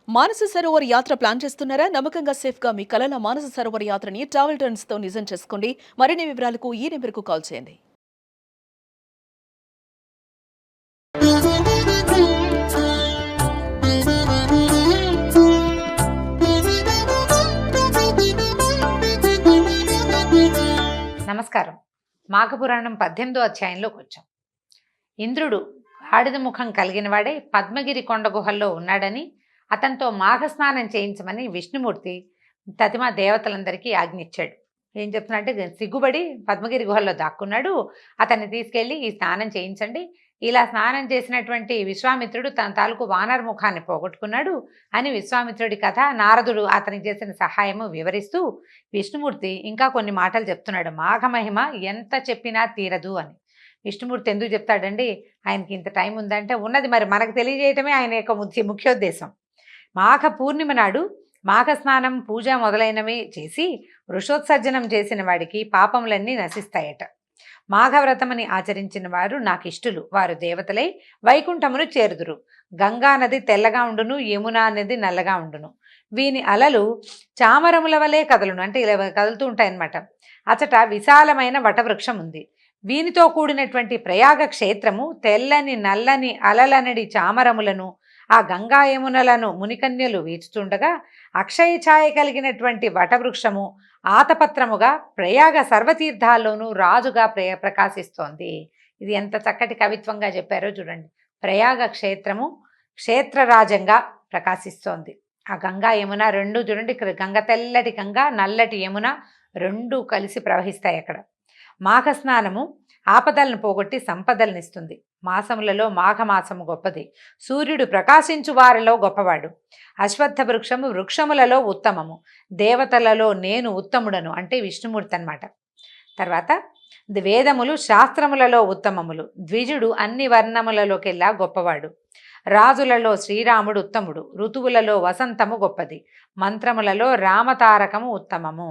మానస సరోవర్ యాత్ర ప్లాన్ చేస్తున్నారా? నమ్మకంగా సేఫ్ గా మీ కలల మానస సరోవర్ యాత్రని ట్రావెల్ టర్న్స్ తో నిజం చేసుకోండి. మరిన్ని వివరాలకు ఈ నెంబర్కు కాల్ చేయండి. నమస్కారం. మాఘపురాణం 18వ అధ్యాయంలోకి వచ్చాం. ఇంద్రుడు గాడిద ముఖం కలిగిన వాడే పద్మగిరి కొండ గుహల్లో ఉన్నాడని, అతనితో మాఘస్నానం చేయించమని విష్ణుమూర్తి తతిమ దేవతలందరికీ ఆజ్ఞించాడు. ఏం చెప్తున్నాడంటే, సిగ్గుబడి పద్మగిరి గుహల్లో దాక్కున్నాడు, అతన్ని తీసుకెళ్ళి ఈ స్నానం చేయించండి. ఇలా స్నానం చేసినటువంటి విశ్వామిత్రుడు తన తాలూకు వానర ముఖాన్ని పోగొట్టుకున్నాడు అని విశ్వామిత్రుడి కథ, నారదుడు అతనికి చేసిన సహాయము వివరిస్తూ విష్ణుమూర్తి ఇంకా కొన్ని మాటలు చెప్తున్నాడు. మాఘమహిమ ఎంత చెప్పినా తీరదు అని. విష్ణుమూర్తి ఎందుకు చెప్తాడండి? ఆయనకి ఇంత టైం ఉందంటే ఉన్నది, మరి మనకు తెలియజేయటమే ఆయన యొక్క ముఖ్యోద్దేశం. మాఘ పూర్ణిమ నాడు మాఘ స్నానం, పూజ మొదలైనవి చేసి వృషోత్సర్జనం చేసిన వాడికి పాపములన్నీ నశిస్తాయట. మాఘవ్రతమని ఆచరించిన వారు నాకు ఇష్టులు, వారు దేవతలై వైకుంఠమును చేరుదురు. గంగా నది తెల్లగా ఉండును, యమునా నది నల్లగా ఉండును. వీని అలలు చామరముల వలె కదలును, అంటే ఇలా కదులుతూ ఉంటాయన్నమాట. అచట విశాలమైన వటవృక్షం ఉంది. వీనితో కూడినటువంటి ప్రయాగ క్షేత్రము తెల్లని నల్లని అలలనడి చామరములను, ఆ గంగా యమునలను మునికన్యలు వీచుతుండగా అక్షయ ఛాయ కలిగినటువంటి వటవృక్షము ఆతపత్రముగా ప్రయాగ సర్వతీర్థాల్లోనూ రాజుగా ప్రకాశిస్తోంది. ఇది ఎంత చక్కటి కవిత్వంగా చెప్పారో చూడండి. ప్రయాగ క్షేత్రము క్షేత్రరాజంగా ప్రకాశిస్తోంది. ఆ గంగా యమున రెండు చూడండి, ఇక్కడ గంగ తెల్లటి గంగ, నల్లటి యమున రెండు కలిసి ప్రవహిస్తాయి అక్కడ. మాఘస్నానము ఆపదలను పోగొట్టి సంపదలనిస్తుంది. మాసములలో మాఘమాసము గొప్పది. సూర్యుడు ప్రకాశించు వారిలో గొప్పవాడు. అశ్వత్థ వృక్షము వృక్షములలో ఉత్తమము. దేవతలలో నేను ఉత్తముడను, అంటే విష్ణుమూర్తి అన్నమాట. తర్వాత వేదములు శాస్త్రములలో ఉత్తమములు. ద్విజుడు అన్ని వర్ణములలోకెల్లా గొప్పవాడు. రాజులలో శ్రీరాముడు ఉత్తముడు. ఋతువులలో వసంతము గొప్పది. మంత్రములలో రామతారకము ఉత్తమము.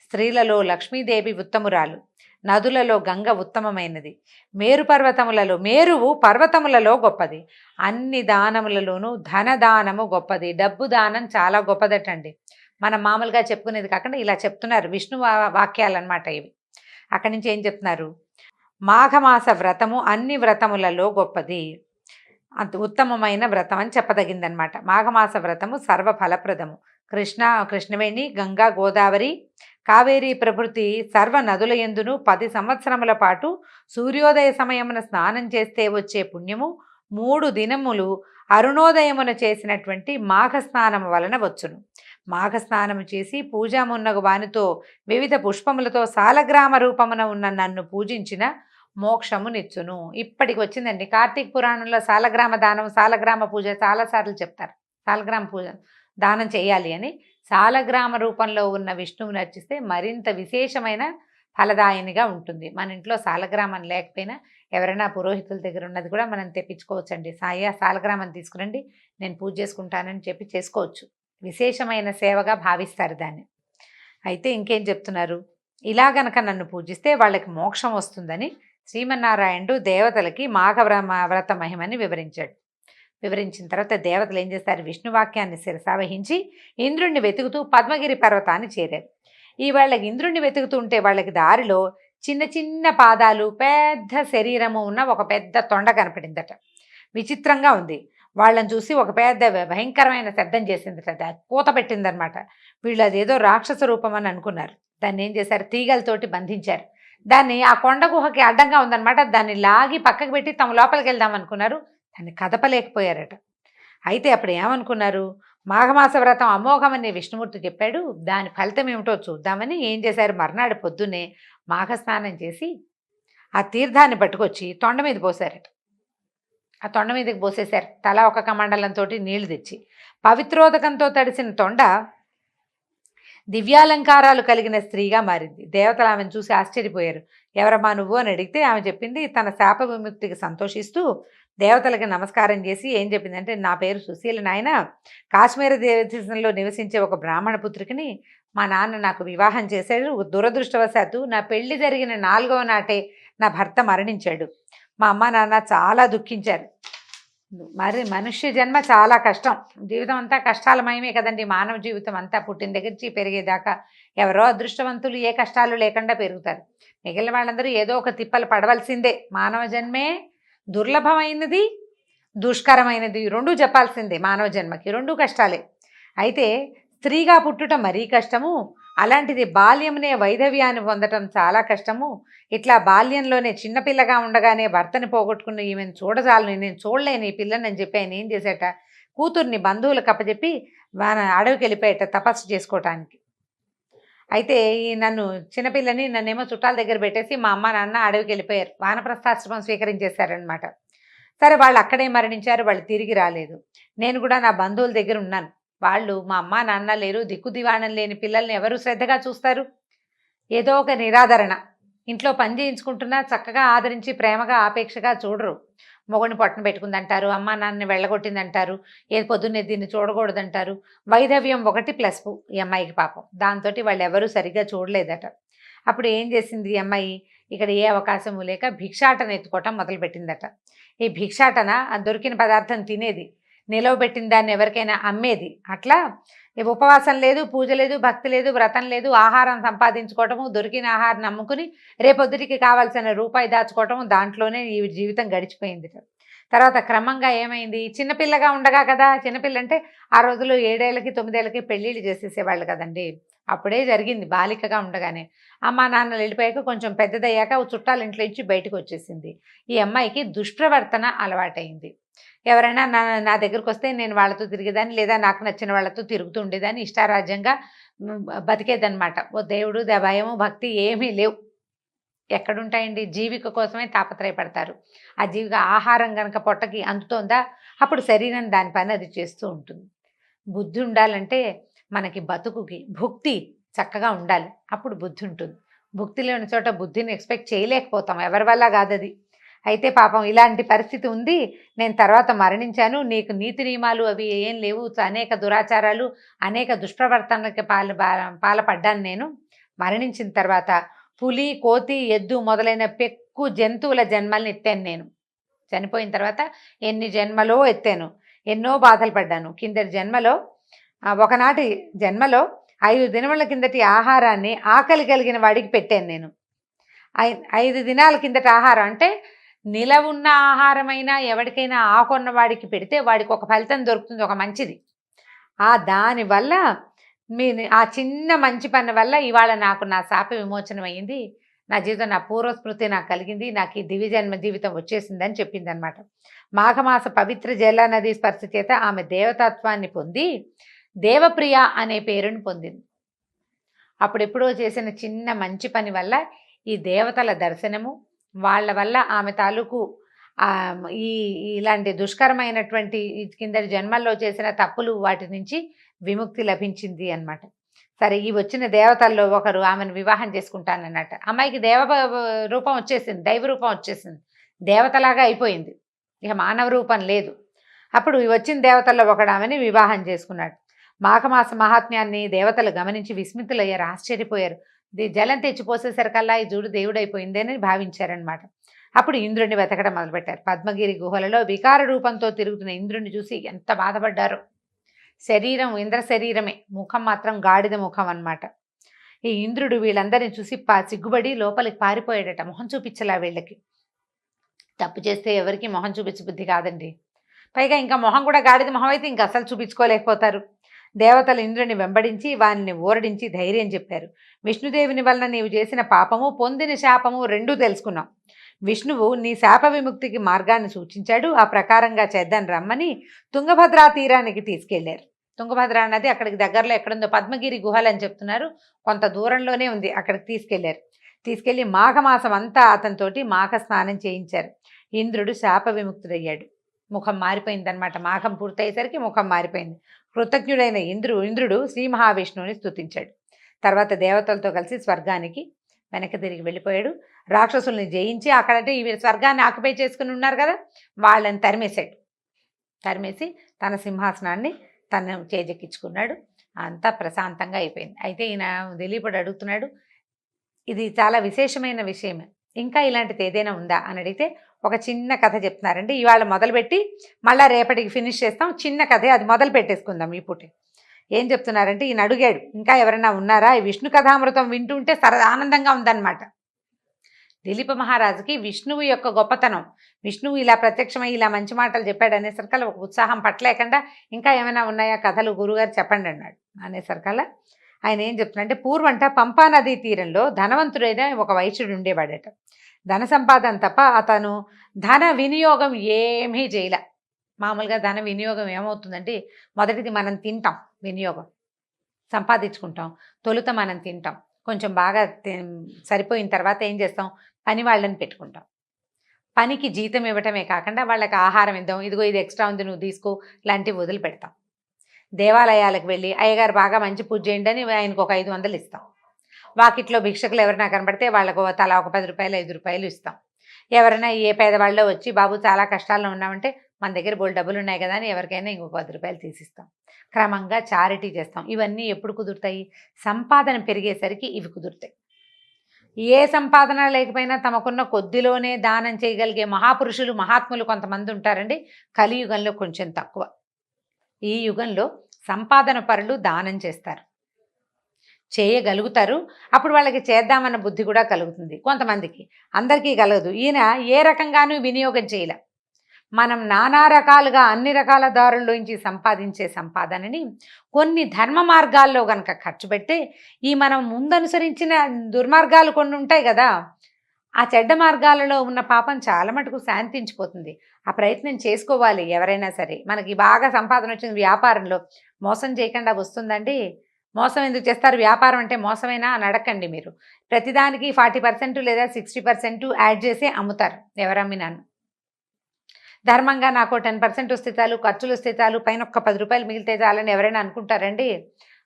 స్త్రీలలో లక్ష్మీదేవి ఉత్తమురాలు. నదులలో గంగ ఉత్తమమైనది. మేరువు పర్వతములలో గొప్పది. అన్ని దానములలోనూ ధనదానము గొప్పది. డబ్బు దానం చాలా గొప్పదటండి. మనం మామూలుగా చెప్పుకునేది కాకుండా ఇలా చెప్తున్నారు విష్ణు వాక్యాలు అన్నమాట ఇవి. అక్కడి నుంచి ఏం చెప్తున్నారు? మాఘమాస వ్రతము అన్ని వ్రతములలో గొప్పది, అంత ఉత్తమమైన వ్రతం అని చెప్పదగిందనమాట. మాఘమాస వ్రతము సర్వఫలప్రదము. కృష్ణవేణి, గంగా, గోదావరి, కావేరీ ప్రభృతి సర్వ నదుల యందును 10 సంవత్సరముల పాటు సూర్యోదయ సమయమున స్నానం చేస్తే వచ్చే పుణ్యము 3 దినములు అరుణోదయమున చేసినటువంటి మాఘస్నానము వలన వచ్చును. మాఘస్నానము చేసి పూజామున్నగు వానితో వివిధ పుష్పములతో సాలగ్రామ రూపమున ఉన్న నన్ను పూజించిన మోక్షము నిచ్చును. ఇప్పటికి వచ్చిందండి. కార్తీక పురాణంలో సాలగ్రామ దానం, సాలగ్రామ పూజ చాలాసార్లు చెప్తారు. సాలగ్రామ పూజ దానం చేయాలి అని. సాలగ్రామ రూపంలో ఉన్న విష్ణువుని అర్చిస్తే మరింత విశేషమైన ఫలదాయనిగా ఉంటుంది. మన ఇంట్లో సాలగ్రామం లేకపోయినా ఎవరైనా పురోహితుల దగ్గర ఉన్నది కూడా మనం తెప్పించుకోవచ్చండి. సాలగ్రామం తీసుకురండి, నేను పూజ చేసుకుంటానని చెప్పి చేసుకోవచ్చు. విశేషమైన సేవగా భావిస్తారు దాన్ని. అయితే ఇంకేం చెప్తున్నారు? ఇలా గనక నన్ను పూజిస్తే వాళ్ళకి మోక్షం వస్తుందని శ్రీమన్నారాయణుడు దేవతలకి మాఘవ్రత మహిమని వివరించిన తర్వాత దేవతలు ఏం చేస్తారు? విష్ణువాక్యాన్ని శిరసావహించి ఇంద్రుణ్ణి వెతుకుతూ పద్మగిరి పర్వతాన్ని చేరారు. ఈ వాళ్ళకి ఇంద్రుణ్ణి వెతుకుతూ ఉంటే వాళ్ళకి దారిలో చిన్న చిన్న పాదాలు, పెద్ద శరీరము ఉన్న ఒక పెద్ద తొండ కనపడిందట. విచిత్రంగా ఉంది. వాళ్ళని చూసి ఒక పెద్ద భయంకరమైన శబ్దం చేసిందట, పూత పెట్టిందనమాట. వీళ్ళు అదేదో రాక్షస రూపం అని అనుకున్నారు. దాన్ని ఏం చేశారు? తీగలతోటి బంధించారు. దాన్ని ఆ కొండ గుహకి అడ్డంగా ఉందన్నమాట. దాన్ని లాగి పక్కకు పెట్టి తమ లోపలికి వెళ్దాం అనుకున్నారు. దాన్ని కదపలేకపోయారట. అయితే అప్పుడు ఏమనుకున్నారు? మాఘమాస వ్రతం అమోఘమని విష్ణుమూర్తి చెప్పాడు, దాని ఫలితం ఏమిటో చూద్దామని ఏం చేశారు? మర్నాడు పొద్దున్నే మాఘస్నానం చేసి ఆ తీర్థాన్ని పట్టుకొచ్చి తొండ మీద పోసారట. ఆ తొండ మీదకి పోసేశారు. తలా ఒక కమండలంతో నీళ్లు తెచ్చి. పవిత్రోదకంతో తడిసిన తొండ దివ్యాలంకారాలు కలిగిన స్త్రీగా మారింది. దేవతలు ఆమెను చూసి ఆశ్చర్యపోయారు. ఎవరమ్మా నువ్వు అని అడిగితే ఆమె చెప్పింది తన శాప విముక్తికి సంతోషిస్తూ దేవతలకి నమస్కారం చేసి ఏం చెప్పిందంటే, నా పేరు సుశీల నాయన, కాశ్మీర దేశంలో నివసించే ఒక బ్రాహ్మణ పుత్రికని మా నాన్న నాకు వివాహం చేశాడు. దురదృష్టవశాత్తు నా పెళ్లి జరిగిన 4వ నాటే నా భర్త మరణించాడు. మా అమ్మ నాన్న చాలా దుఃఖించారు. మరి మనుష్య జన్మ చాలా కష్టం. జీవితం అంతా కష్టాలమయమే కదండి. మానవ జీవితం అంతా పుట్టిన దగ్గర నుంచి పెరిగేదాకా ఎవరో అదృష్టవంతులు ఏ కష్టాలు లేకుండా పెరుగుతారు. మిగిలిన వాళ్ళందరూ ఏదో ఒక తిప్పలు పడవలసిందే. మానవ జన్మే దుర్లభమైనది, దుష్కరమైనది రెండూ చెప్పాల్సిందే. మానవ జన్మకి రెండూ కష్టాలే. అయితే స్త్రీగా పుట్టుట మరీ కష్టము. అలాంటిది బాల్యమునే వైధవ్యాన్ని పొందటం చాలా కష్టము. ఇట్లా బాల్యంలోనే చిన్నపిల్లగా ఉండగానే భర్తని పోగొట్టుకున్న ఈమెను చూడజాలను, నేను చూడలేను ఈ పిల్లని అని చెప్పి ఆయన ఏం చేసేట, కూతుర్ని బంధువులకు అప్పచెప్పి అడవికి వెళ్ళిపోయేట తపస్సు చేసుకోవటానికి. అయితే ఈ చిన్నపిల్లని నన్నేమో చుట్టాల దగ్గర పెట్టేసి మా అమ్మ నాన్న అడవికి వెళ్ళిపోయారు. వానప్రస్థాశ్రమం స్వీకరించేశారనమాట. సరే, వాళ్ళు అక్కడే మరణించారు. వాళ్ళు తిరిగి రాలేదు. నేను కూడా నా బంధువుల దగ్గర ఉన్నాను. వాళ్ళు మా అమ్మ నాన్న లేరు, దిక్కు దివాణం లేని పిల్లల్ని ఎవరు శ్రద్ధగా చూస్తారు? ఏదో ఒక నిరాదరణ. ఇంట్లో పని చేయించుకుంటున్నా చక్కగా ఆదరించి ప్రేమగా ఆపేక్షగా చూడరు. మొగుడిని పొట్టన పెట్టుకుందంటారు, అమ్మా నాన్నని వెళ్ళగొట్టిందంటారు, ఏది పొద్దున్నే దీన్ని చూడకూడదంటారు. వైధవ్యం ఒకటి ప్లస్ ఈ అమ్మాయికి పాపం. దాంతో వాళ్ళు ఎవరూ సరిగ్గా చూడలేదట. అప్పుడు ఏం చేసింది ఈ అమ్మాయి? ఇక్కడ ఏ అవకాశము లేక భిక్షాటన ఎత్తుకోవటం మొదలుపెట్టిందట. ఈ భిక్షాటన దొరికిన పదార్థం తినేది, నిలవబెట్టిన దాన్ని ఎవరికైనా అమ్మేది. అట్లా ఉపవాసం లేదు, పూజ లేదు, భక్తి లేదు, వ్రతం లేదు, ఆహారం సంపాదించుకోవటము, దొరికిన ఆహారం నమ్ముకుని రేపొద్దుటికి కావాల్సిన రూపాయి దాచుకోవటము, దాంట్లోనే ఈ జీవితం గడిచిపోయింది. తర్వాత క్రమంగా ఏమైంది? చిన్నపిల్లగా ఉండగా కదా, చిన్నపిల్ల అంటే ఆ రోజుల్లో 7 ఏళ్ళకి 9 ఏళ్ళకి పెళ్ళిళ్ళు చేసేసేవాళ్ళు కదండి. అప్పుడే జరిగింది బాలికగా ఉండగానే. అమ్మా నాన్నలు వెళ్ళిపోయాక కొంచెం పెద్దదయ్యాక చుట్టాల ఇంట్లో నుంచి బయటకు వచ్చేసింది. ఈ అమ్మాయికి దుష్ప్రవర్తన అలవాటైంది. ఎవరైనా నా దగ్గరకు వస్తే నేను వాళ్ళతో తిరిగేదాన్ని, లేదా నాకు నచ్చిన వాళ్ళతో తిరుగుతూ ఉండేదాన్ని, ఇష్టారాజ్యంగా బతికేదన్నమాట. ఓ దేవుడు భయము భక్తి ఏమీ లేవు. ఎక్కడుంటాయండి? జీవిక కోసమే తాపత్రయపడతారు. ఆ జీవిక ఆహారం కనుక పొట్టకి అందుతోందా, అప్పుడు శరీరం దాని పని అది చేస్తూ ఉంటుంది. బుద్ధి ఉండాలంటే మనకి బతుకుకి భుక్తి చక్కగా ఉండాలి, అప్పుడు బుద్ధి ఉంటుంది. భుక్తి లేని చోట బుద్ధిని ఎక్స్పెక్ట్ చేయలేకపోతాం, ఎవరి వల్ల కాదది. అయితే పాపం ఇలాంటి పరిస్థితి ఉంది. నేను తర్వాత మరణించాను, నీకు నీతి నియమాలు అవి ఏం లేవు, అనేక దురాచారాలు అనేక దుష్ప్రవర్తనలకి పాల్పడ్డాను నేను. మరణించిన తర్వాత పులి, కోతి, ఎద్దు మొదలైన పెక్కు జంతువుల జన్మల్ని ఎత్తాను నేను. చనిపోయిన తర్వాత ఎన్ని జన్మలో ఎత్తాను, ఎన్నో బాధలు పడ్డాను. కిందటి జన్మలో ఒకనాటి జన్మలో 5 దినముల కిందటి ఆహారాన్ని ఆకలి కలిగిన వాడికి పెట్టాను నేను. 5 దినాల కిందటి ఆహారం అంటే నిలవున్న ఆహారమైనా ఎవరికైనా ఆకున్న వాడికి పెడితే వాడికి ఒక ఫలితం దొరుకుతుంది, ఒక మంచిది. దానివల్ల ఆ చిన్న మంచి పని వల్ల ఇవాళ నాకు నా శాప విమోచనం అయ్యింది, నా జీవితం, నా పూర్వస్మృతి నాకు కలిగింది, నాకు ఈ దివ్యజన్మ జీవితం వచ్చేసిందని చెప్పిందనమాట. మాఘమాస పవిత్ర జల నది స్పర్శ చేత ఆమె దేవతత్వాన్ని పొంది దేవప్రియ అనే పేరుని పొందింది. అప్పుడెప్పుడో చేసిన చిన్న మంచి పని వల్ల ఈ దేవతల దర్శనము, వాళ్ళ వల్ల ఆమె తాలూకు ఇలాంటి దుష్కరమైనటువంటి కిందటి జన్మల్లో చేసిన తప్పులు వాటి నుంచి విముక్తి లభించింది అన్నమాట. సరే, ఈ వచ్చిన దేవతల్లో ఒకరు ఆమెను వివాహం చేసుకుంటానన్నట్ట. అమ్మాయికి రూపం వచ్చేసింది, దైవ రూపం వచ్చేసింది, దేవతలాగా అయిపోయింది, ఇక మానవ రూపం లేదు. అప్పుడు వచ్చిన దేవతల్లో ఒకడు ఆమెని వివాహం చేసుకున్నాడు. మాఘమాస మహాత్మ్యాన్ని దేవతలు గమనించి విస్మితులయ్యారు, ఆశ్చర్యపోయారు. జలం తెచ్చిపోసేసరికల్లా ఈ జూడు దేవుడైపోయిందని భావించారనమాట. అప్పుడు ఇంద్రుడిని వెతకడం మొదలుపెట్టారు. పద్మగిరి గుహలలో వికార రూపంతో తిరుగుతున్న ఇంద్రుడిని చూసి ఎంత బాధపడ్డారో. శరీరం ఇంద్ర శరీరమే, ముఖం మాత్రం గాడిద ముఖం అన్నమాట. ఈ ఇంద్రుడు వీళ్ళందరినీ చూసి సిగ్గుబడి లోపలికి పారిపోయాడట. మొహం చూపించలా వీళ్ళకి. తప్పు చేస్తే ఎవరికి మొహం చూపించే బుద్ధి కాదండి. పైగా ఇంకా మొహం కూడా గాడిద మొహం అయితే ఇంకా అసలు చూపించుకోలేకపోతారు. దేవతలు ఇంద్రుని వెంబడించి వారిని ఊరడించి ధైర్యం చెప్పారు. విష్ణుదేవుని వలన నీవు చేసిన పాపము, పొందిన శాపము రెండూ తెలుసుకున్నాం. విష్ణువు నీ శాప విముక్తికి మార్గాన్ని సూచించాడు, ఆ ప్రకారంగా చేద్దాన్ని రమ్మని తుంగభద్రా తీరానికి తీసుకెళ్లారు. తుంగభద్ర నది అక్కడికి దగ్గరలో ఎక్కడుందో, పద్మగిరి గుహలు అని చెప్తున్నారు, కొంత దూరంలోనే ఉంది. అక్కడికి తీసుకెళ్లి మాఘమాసం అంతా అతనితోటి మాఘ స్నానం చేయించారు. ఇంద్రుడు శాప విముక్తుడయ్యాడు, ముఖం మారిపోయిందనమాట. మాఘం పూర్తయ్యేసరికి ముఖం మారిపోయింది. కృతజ్ఞుడైన ఇంద్రుడు శ్రీ మహావిష్ణువుని స్తుతించాడు. తర్వాత దేవతలతో కలిసి స్వర్గానికి వెనక్కి తిరిగి వెళ్ళిపోయాడు. రాక్షసుల్ని జయించి అక్కడంటే ఈ స్వర్గాన్ని ఆక్యుపై చేసుకుని ఉన్నారు కదా, వాళ్ళని తరిమేసి తన సింహాసనాన్ని తను చేజెక్కించుకున్నాడు. అంతా ప్రశాంతంగా అయిపోయింది. అయితే ఈయన దిలీపుడు అడుగుతున్నాడు, ఇది చాలా విశేషమైన విషయం, ఇంకా ఇలాంటిది ఏదైనా ఉందా అని అడిగితే, ఒక చిన్న కథ చెప్తున్నారండి. ఇవాళ మొదలుపెట్టి మళ్ళీ రేపటికి ఫినిష్ చేస్తాం. చిన్న కథే, అది మొదలు పెట్టేసుకుందాం ఈ పూటే. ఏం చెప్తున్నారంటే, ఈయన అడిగాడు, ఇంకా ఎవరైనా ఉన్నారా, ఈ విష్ణు కథామృతం వింటుంటే ఆనందంగా ఉందన్నమాట. దిలీప మహారాజుకి విష్ణువు యొక్క గొప్పతనం, విష్ణువు ఇలా ప్రత్యక్షమై ఇలా మంచి మాటలు చెప్పాడు అనేసరికల్లా ఒక ఉత్సాహం పట్టలేకుండా, ఇంకా ఏమైనా ఉన్నాయా కథలు గురుగారు చెప్పండి అన్నాడు. అనేసరికల్లా ఆయన ఏం చెప్తున్నాడంటే, పూర్వంట పంపా నదీ తీరంలో ధనవంతుడైన ఒక వైశ్యుడు ఉండేవాడట. ధన సంపాదన తప్ప అతను ధన వినియోగం ఏమీ చేయలే. మామూలుగా ధన వినియోగం ఏమవుతుందంటే, మొదటిది మనం తింటాం, వినియోగం సంపాదించుకుంటాం, తొలుత మనం తింటాం, కొంచెం బాగా సరిపోయిన తర్వాత ఏం చేస్తాం, పని వాళ్ళని పెట్టుకుంటాం. పనికి జీతం ఇవ్వటమే కాకుండా వాళ్ళకి ఆహారం ఇద్దాం, ఇదిగో ఇది ఎక్స్ట్రా ఉంది నువ్వు తీసుకో లాంటివి వదిలిపెడతాం. దేవాలయాలకు వెళ్ళి అయ్యగారు బాగా మంచి పూజ చేయండి అని ఆయనకు ఒక 500 ఇస్తాం. వాకిట్లో భిక్షకులు ఎవరైనా కనబడితే వాళ్ళకు తలా ఒక 10 రూపాయలు 5 రూపాయలు ఇస్తాం. ఎవరైనా ఏ పేదవాళ్ళలో వచ్చి బాబు చాలా కష్టాల్లో ఉన్నామంటే మన దగ్గర బోల్డ్ డబ్బులు ఉన్నాయి కదా అని ఎవరికైనా ఇంకొక 10 రూపాయలు తీసిస్తాం. క్రమంగా చారిటీ చేస్తాం. ఇవన్నీ ఎప్పుడు కుదురుతాయి, సంపాదన పెరిగేసరికి ఇవి కుదురుతాయి. ఏ సంపాదన లేకపోయినా తమకున్న కొద్దిలోనే దానం చేయగలిగే మహాపురుషులు మహాత్ములు కొంతమంది ఉంటారండి. కలియుగంలో కొంచెం తక్కువ. ఈ యుగంలో సంపాదన పరులు దానం చేస్తారు, చేయగలుగుతారు. అప్పుడు వాళ్ళకి చేద్దామన్న బుద్ధి కూడా కలుగుతుంది కొంతమందికి, అందరికీ కలగదు. ఈయన ఏ రకంగానూ వినియోగం చేయలే. మనం నానా రకాలుగా అన్ని రకాల దారుల్లోంచి సంపాదించే సంపాదనని కొన్ని ధర్మ మార్గాల్లో కనుక ఖర్చు పెడితే, ఈ మనం ముందనుసరించిన దుర్మార్గాలు కొన్ని ఉంటాయి కదా, ఆ చెడ్డ మార్గాలలో ఉన్న పాపం చాలా మటుకు శాంతించిపోతుంది. ఆ ప్రయత్నం చేసుకోవాలి ఎవరైనా సరే. మనకి బాగా సంపాదన వచ్చింది, వ్యాపారంలో మోసం చేయకుండా వస్తుందండి. మోసం ఎందుకు చేస్తారు, వ్యాపారం అంటే మోసమైనా అని అడగండి మీరు. ప్రతిదానికి 40% లేదా 60% యాడ్ చేసి అమ్ముతారు ఎవరమ్మినాను. ధర్మంగా నాకు 10% వస్తే చాలు, ఖర్చులు వస్తే చాలు, పైన ఒక్క 10 రూపాయలు మిగిలితే చాలని ఎవరైనా అనుకుంటారండి?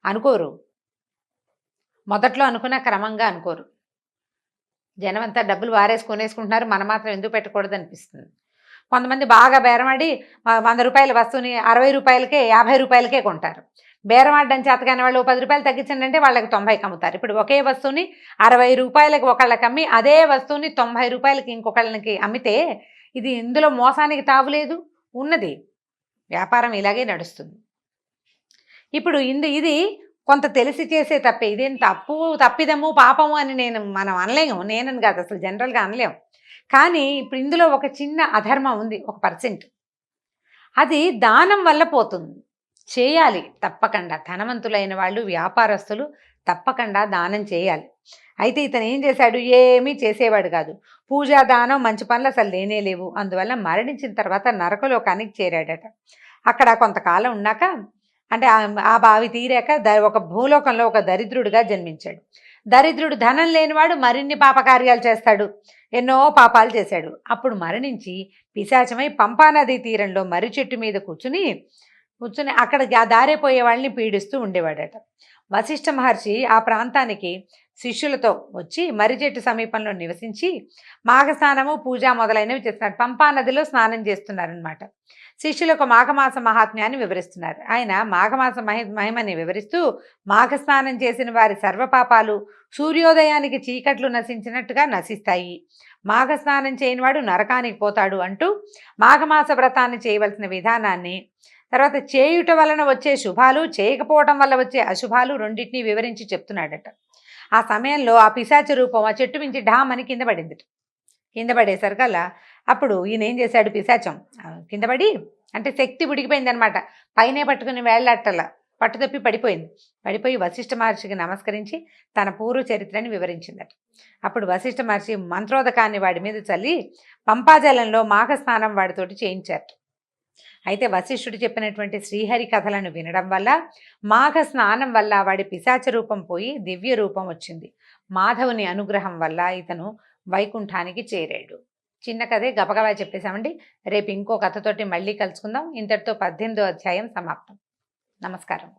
అనుకోరు. మొదట్లో అనుకున్న క్రమంగా అనుకోరు. జనం అంతా డబ్బులు వారేసుకునేసుకుంటున్నారు, మనం మాత్రం ఎందుకు పెట్టకూడదు అనిపిస్తుంది. కొంతమంది బాగా బేరమాడి 100 రూపాయల వస్తువుని 60 రూపాయలకే 50 రూపాయలకే కొంటారు. బేరమాడడం చేతకాని వాళ్ళు 10 రూపాయలు తగ్గించండి అంటే వాళ్ళకి 90కి అమ్ముతారు. ఇప్పుడు ఒకే వస్తువుని 60 రూపాయలకి ఒకళ్ళకి అమ్మి అదే వస్తువుని 90 రూపాయలకి ఇంకొకళ్ళకి అమ్మితే ఇది ఇందులో మోసానికి తావులేదు. ఉన్నది వ్యాపారం ఇలాగే నడుస్తుంది. ఇప్పుడు ఇది కొంత తెలిసి చేసే తప్పే. ఇదేం తప్పిదము పాపము అని మనం అనలేము. నేనని కాదు, అసలు జనరల్గా అనలేము. కానీ ఇప్పుడు ఇందులో ఒక చిన్న అధర్మం ఉంది, 1%. అది దానం వల్ల పోతుంది. చేయాలి తప్పకుండా. ధనవంతులైన వాళ్ళు, వ్యాపారస్తులు తప్పకుండా దానం చేయాలి. అయితే ఇతను ఏం చేశాడు, ఏమీ చేసేవాడు కాదు. పూజా దానం మంచి పనులు అసలు లేనే లేవు. అందువల్ల మరణించిన తర్వాత నరకలోకానికి చేరాడట. అక్కడ కొంతకాలం ఉన్నాక, అంటే ఆ బావి తీరాక ఒక భూలోకంలో ఒక దరిద్రుడిగా జన్మించాడు. దరిద్రుడు ధనం లేనివాడు మరిన్ని పాపకార్యాలు చేస్తాడు, ఎన్నో పాపాలు చేశాడు. అప్పుడు మరణించి పిశాచమై పంపానదీ తీరంలో మర్రి చెట్టు మీద కూర్చుని అక్కడ దారిపోయే వాళ్ళని పీడిస్తూ ఉండేవాడట. వశిష్ఠ మహర్షి ఆ ప్రాంతానికి శిష్యులతో వచ్చి మర్రి చెట్టు సమీపంలో నివసించి మాఘస్నానము, పూజ మొదలైనవి చేస్తున్నారు. పంపా నదిలో స్నానం చేస్తున్నారనమాట. శిష్యులకు మాఘమాస మహాత్మ్యాన్ని వివరిస్తున్నారు. ఆయన మాఘమాస మహిమని వివరిస్తూ, మాఘస్నానం చేసిన వారి సర్వపాపాలు సూర్యోదయానికి చీకట్లు నశించినట్టుగా నశిస్తాయి, మాఘస్నానం చేయనివాడు నరకానికి పోతాడు అంటూ మాఘమాస వ్రతాన్ని చేయవలసిన విధానాన్ని, తర్వాత చేయుట వలన వచ్చే శుభాలు, చేయకపోవటం వల్ల వచ్చే అశుభాలు రెండింటినీ వివరించి చెప్తున్నాడట. ఆ సమయంలో ఆ పిశాచ రూపం ఆ చెట్టు మించి ఢామని కింద పడింది. కింద పడేసరికల్లా అప్పుడు ఈయన ఏం చేశాడు, పిశాచం కింద పడి, అంటే శక్తి ఉడికిపోయింది అనమాట. పైనే పట్టుకుని వేళ్లాటల పట్టుదప్పి పడిపోయి వశిష్ఠ మహర్షికి నమస్కరించి తన పూర్వ చరిత్రని వివరించిందట. అప్పుడు వశిష్ఠ మహర్షి మంత్రోదకాన్ని వాడి మీద చల్లి పంపాజలంలో మాఘస్నానం వాడితోటి చేయించారు. అయితే వశిష్ఠుడు చెప్పినటువంటి శ్రీహరి కథలను వినడం వల్ల, మాఘ స్నానం వల్ల వాడి పిశాచ రూపం పోయి దివ్య రూపం వచ్చింది. మాధవుని అనుగ్రహం వల్ల ఇతను వైకుంఠానికి చేరాడు. చిన్న కథే గబగబా చెప్పేశామండి. రేపు ఇంకో కథతోటి మళ్ళీ కలుసుకుందాం. ఇంతటితో 18వ అధ్యాయం సమాప్తం. నమస్కారం.